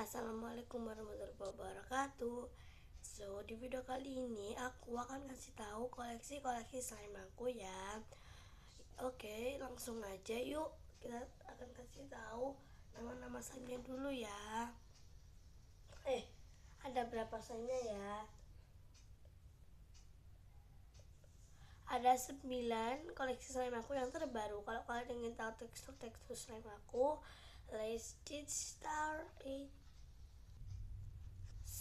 Assalamualaikum warahmatullahi wabarakatuh. So, di video kali ini aku akan kasih tahu koleksi slime aku ya. Oke, langsung aja yuk. Kita akan kasih tahu nama-nama slime dulu ya. Ada berapa slime ya? Ada 9 koleksi slime aku yang terbaru. Kalau kalian ingin tahu tekstur slime aku, let's get started.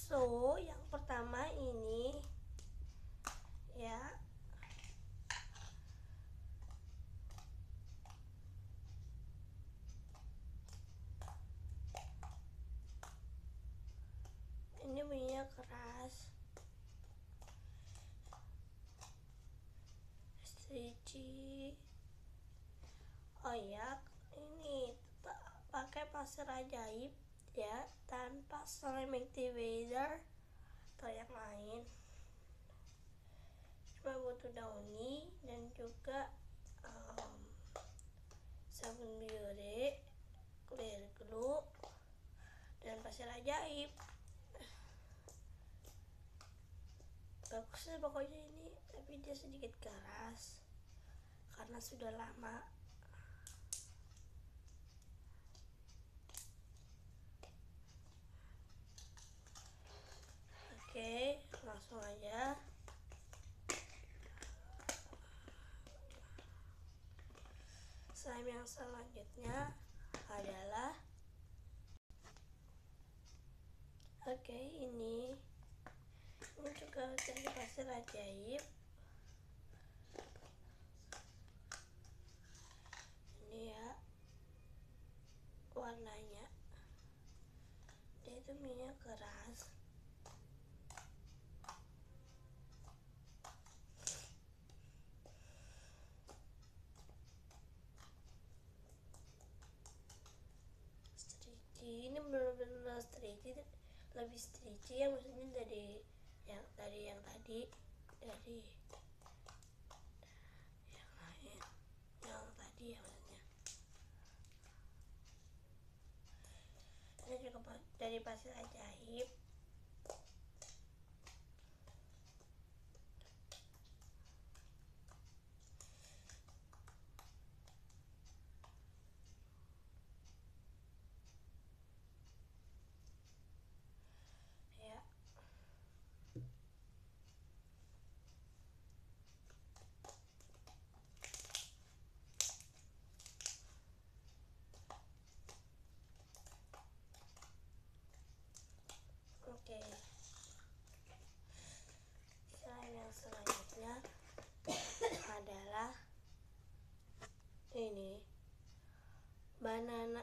So, yang pertama ini ya. Ini bunyinya keras. Stretchy. Oh ya, ini pakai pasir ajaib ya, tanpa slime activator atau yang lain. Cuma butuh dauni dan juga sabun biore, clear glue, dan pasir ajaib. Bagusnya pokoknya ini, tapi dia sedikit keras karena sudah lama. Oke, langsung aja. Slime yang selanjutnya adalah ini juga dari pasir ajaib. Ini ya warnanya, dia itu minyak keras. Stretchy, ini benar-benar stretchy, lebih stretchy ya, maksudnya dari yang tadi dari yang lain, yang tadi ya maksudnya. Ini juga dari pasir ajaib. Oke, slime yang selanjutnya adalah ini banana,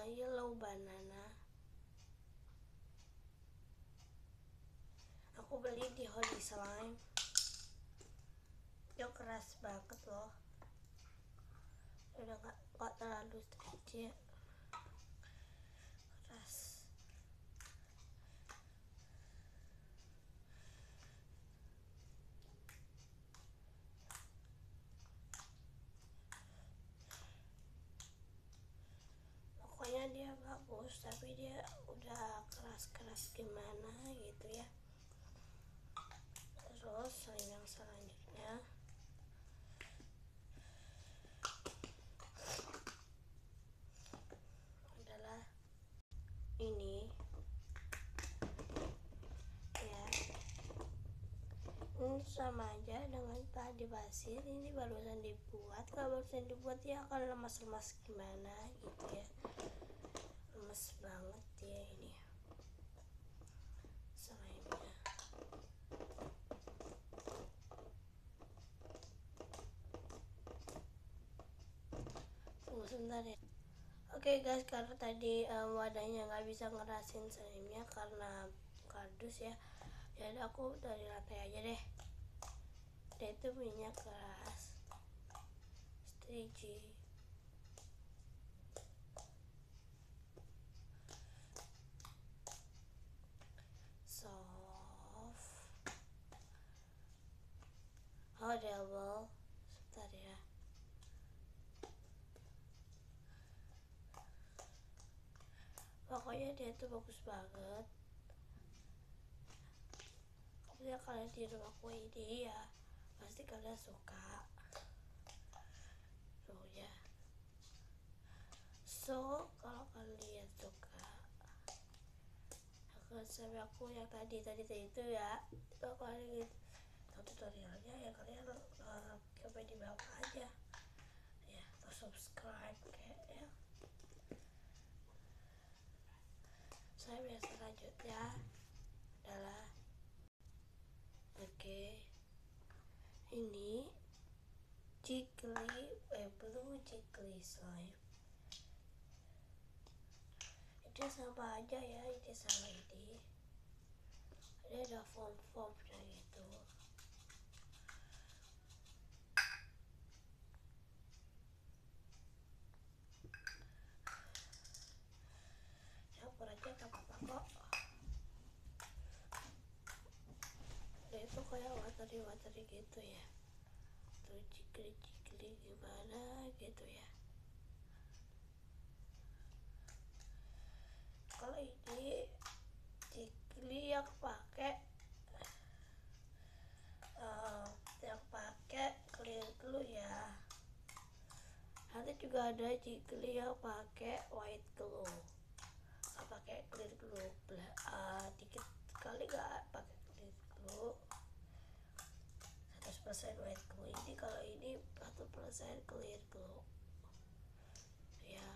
yellow banana. Aku beli di Holy Slime. Dia keras banget loh, udah gak terlalu stretchy ya. Keras. Pokoknya dia bagus, tapi dia udah keras-keras gimana gitu ya. Terus slime yang selanjutnya adalah ini ya. Ini sama aja dengan tadi pasir, ini barusan dibuat. Kalau barusan dibuat ya akan lemas-lemas gimana gitu ya, lemes banget ya ini slime-nya. Tunggu sebentar ya. Oke guys, karena tadi wadahnya nggak bisa ngerasin slime-nya karena kardus ya, jadi aku dari lantai aja deh. Dia itu minyak keras, stretchy. Soft, horrible. Sebentar ya. Pokoknya dia tuh bagus banget. Kalau kalian di rumahku ini ya pasti kalian suka tuh ya. So kalau kalian suka konsep aku yang tadi itu ya, kalau kalian tahu tutorialnya ya kalian coba di bawah aja ya, atau subscribe kayak ya. Saya biasa selanjutnya adalah ini blue jiggly slime. Ini sama aja ya, ini sama ini. Ini ada foam-foamnya gitu. Campur aja gak apa-apa kok. Dia itu kayak watery gitu ya. Tuh jiggly gimana gitu ya. Kalau ini jiggly yang pakai clear glue ya. Nanti juga ada jiggly yang pakai white glue, pakai clear glue. Dikit kali gak pakai clear glue, 100% white glue. Ini kalau ini 100% clear glue ya.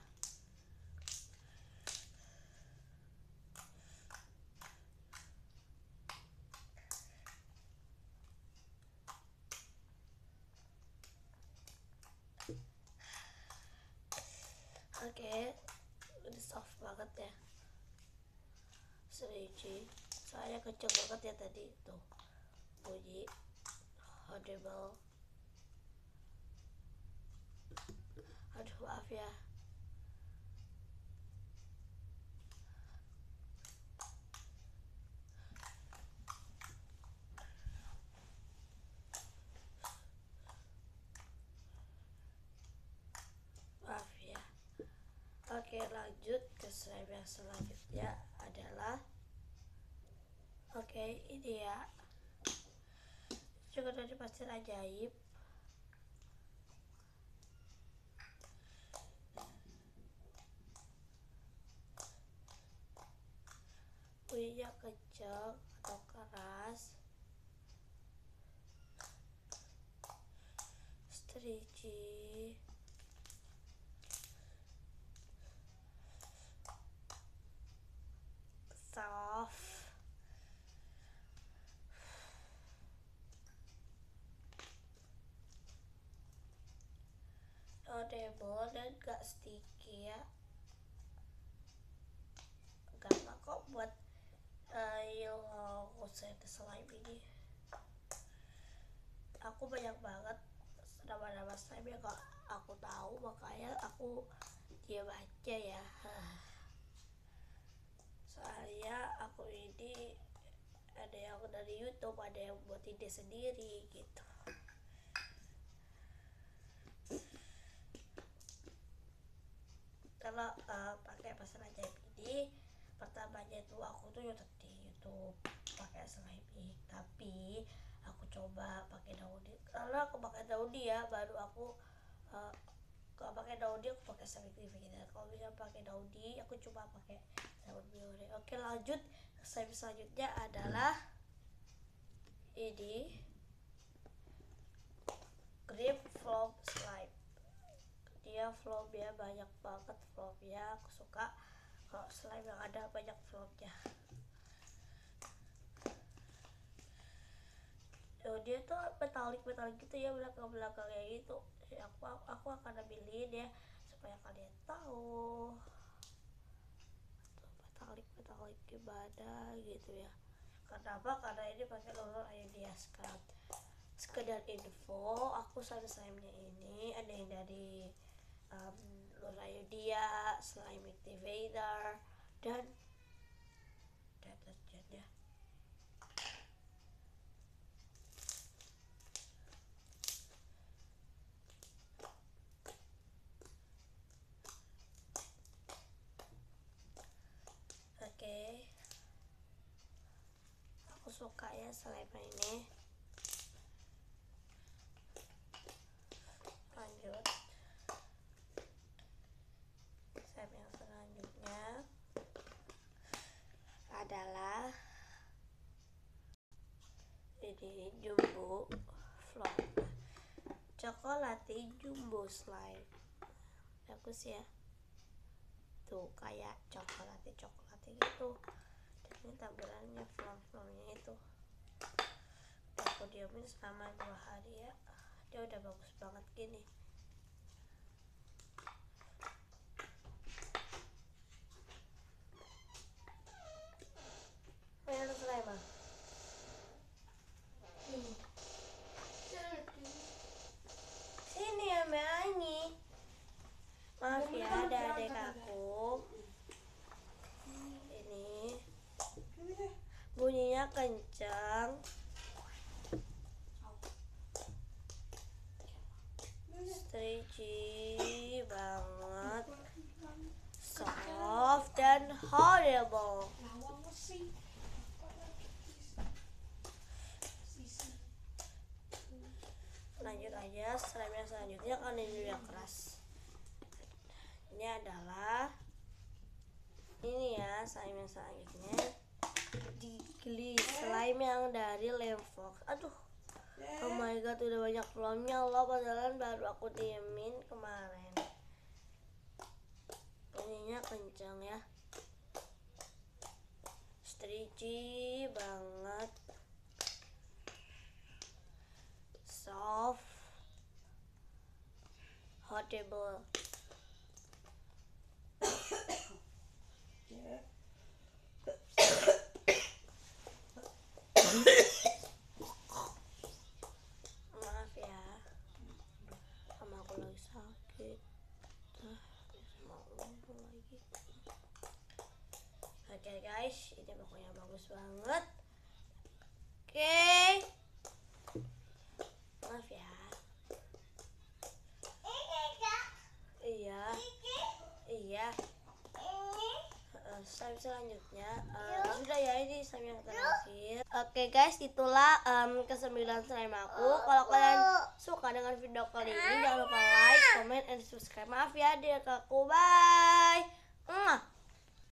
Oke, ini soft banget ya, serinci. Soalnya kenceng banget ya tadi tuh bunyi audible. Aduh maaf ya. Oke, lanjut ke slime yang selanjutnya adalah ini ya, juga dari pasir ajaib. Bunyinya kencang atau keras, stretchy, soft, audible, dan gak sticky ya. Gampang kok buat yang konsep slime ini. Aku banyak banget nama-nama slime yang aku tahu, makanya aku dia baca ya. Soalnya aku ini ada yang dari YouTube, ada yang buat ide sendiri gitu. Kalau pakai pasir ajaib ini, pertamanya itu aku tuh di YouTube pakai slime ini, tapi aku coba pakai dauni. Kalau aku pakai dauni ya, baru aku kalau pakai dauni aku pakai slime gitu. Kalau bisa pakai dauni, aku coba pakai daun biore. Oke, lanjut. Slime selanjutnya adalah ini grip foam slime. Dia flownya banyak banget, flownya aku suka kalau slime yang ada banyak flownya. Dia tuh metalik gitu ya, belakangnya itu. Aku akan ambilin ya supaya kalian tahu metalik gimana gitu ya. Kenapa? Karena ini pakai lulur Ayudia Scrub. Sekedar info, aku slime-nya ini ada yang dari lulur Ayudia, slime activator, dan deterjennya. suka ya slime ini. Lanjut, slime yang selanjutnya adalah ini jumbo vlog Chocolate jumbo slime. Bagus ya, tuh kayak coklat gitu. Dan ini tampilannya flom-flomnya itu. Aku diamin selama 2 hari ya, dia udah bagus banget gini. Pengen slime mah? Sini ya Mbak Ani. Maaf ya, ada adik aku. Ini bunyinya kencang. Stretchy banget, soft dan horrible. Lanjut aja, slime yang selanjutnya kan ini yang keras. Ini adalah ini ya, slime yang selanjutnya Digli, slime yang dari Lemfox. Aduh, oh my god, udah banyak flomnya loh, padahal baru aku diemin kemarin. Bunyinya kencang ya, stretchy banget, soft, horrible. Maaf ya, sama aku lagi sakit. Mau ngomong lagi. Oke guys, ini pokoknya bagus banget. Oke, maaf ya. Iya. Slime selanjutnya sudah ya, ini slime yang terakhir. Oke guys, itulah ke-9 slime aku. Kalau kalian suka dengan video kali ini, jangan lupa like, comment, and subscribe. Maaf ya adik aku, bye.